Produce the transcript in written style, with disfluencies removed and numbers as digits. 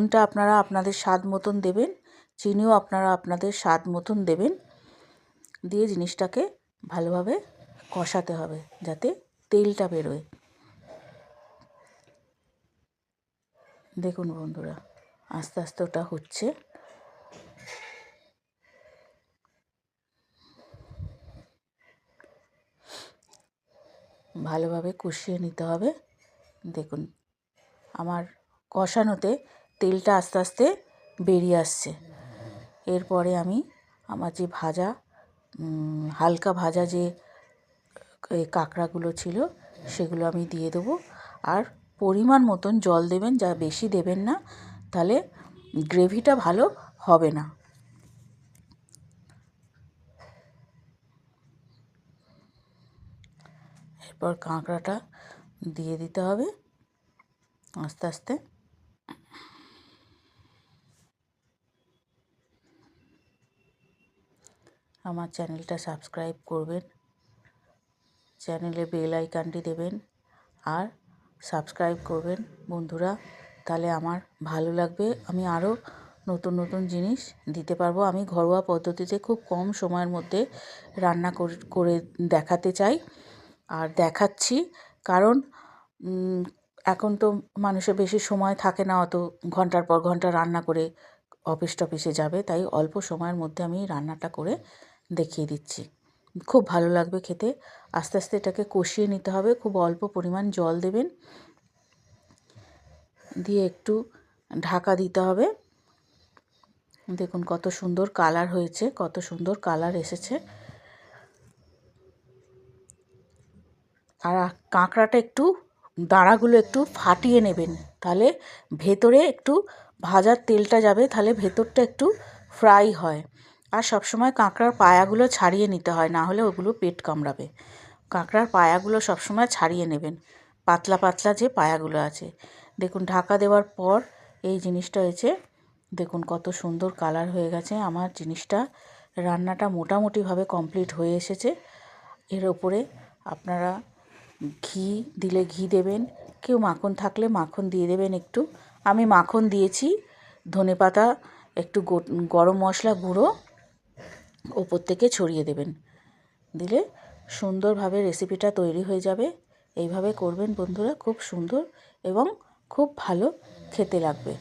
নুনটা আপনারা আপনাদের স্বাদ মতন দেবেন, চিনিও আপনারা আপনাদের স্বাদ মতন দেবেন। দিয়ে জিনিসটাকে ভালোভাবে কষাতে হবে যাতে তেলটা বেরোয়। দেখুন বন্ধুরা, আস্তে আস্তে ওটা হচ্ছে। ভালোভাবে কষিয়ে নিতে হবে। দেখুন আমার কষানোতে তেলটা আস্তে আস্তে বেরিয়ে আসছে। এরপরে আমি আমার যে ভাজা হালকা ভাজা যে কাঁকড়াগুলো ছিল সেগুলো আমি দিয়ে দেবো। আর পরিমাণ মতন জল দেবেন, যা বেশি দেবেন না, তাহলে গ্রেভিটা ভালো হবে না। এরপর কাঁকড়াটা দিয়ে দিতে হবে আস্তে আস্তে। আমার চ্যানেলটা সাবস্ক্রাইব করবেন, চ্যানেলে বেল আইকনটি দেবেন আর সাবস্ক্রাইব করবেন বন্ধুরা, তাহলে আমার ভালো লাগবে। আমি আরও নতুন নতুন জিনিস দিতে পারবো। আমি ঘরোয়া পদ্ধতিতে খুব কম সময়ের মধ্যে রান্না করে দেখাতে চাই আর দেখাচ্ছি। কারণ এখন তো মানুষের বেশি সময় থাকে না, অত ঘন্টার পর ঘন্টা রান্না করে অফিস টফিসে যাবে, তাই অল্প সময়ের মধ্যে আমি রান্নাটা করে দেখিয়ে দিচ্ছি। খুব ভালো লাগবে খেতে। আস্তে আস্তে এটাকে কষিয়ে নিতে হবে। খুব অল্প পরিমাণ জল দেবেন, দিয়ে একটু ঢাকা দিতে হবে। দেখুন কত সুন্দর কালার হয়েছে, কত সুন্দর কালার এসেছে। আর কাঁকড়াটা একটু দাঁড়াগুলো একটু ফাটিয়ে নেবেন, তাহলে ভেতরে একটু ভাজার তেলটা যাবে, তাহলে ভেতরটা একটু ফ্রাই হয়। আর সবসময় কাঁকড়ার পায়াগুলো ছাড়িয়ে নিতে হয়, না হলে ওগুলো পেট কামড়াবে। কাঁকড়ার পায়াগুলো সবসময় ছাড়িয়ে নেবেন, পাতলা পাতলা যে পায়াগুলো আছে। দেখুন ঢাকা দেওয়ার পর এই জিনিসটা হয়েছে। দেখুন কত সুন্দর কালার হয়ে গেছে আমার জিনিসটা। রান্নাটা মোটামুটিভাবে কমপ্লিট হয়ে এসেছে। এর ওপরে আপনারা ঘি দিলে ঘি দেবেন, কেউ মাখন থাকলে মাখন দিয়ে দেবেন একটু। আমি মাখন দিয়েছি। ধনেপাতা একটু গরম মশলা গুঁড়ো ওপর থেকে ছড়িয়ে দেবেন, দিলে সুন্দরভাবে রেসিপিটা তৈরি হয়ে যাবে। এইভাবে করবেন বন্ধুরা, খুব সুন্দর এবং খুব ভালো খেতে লাগবে।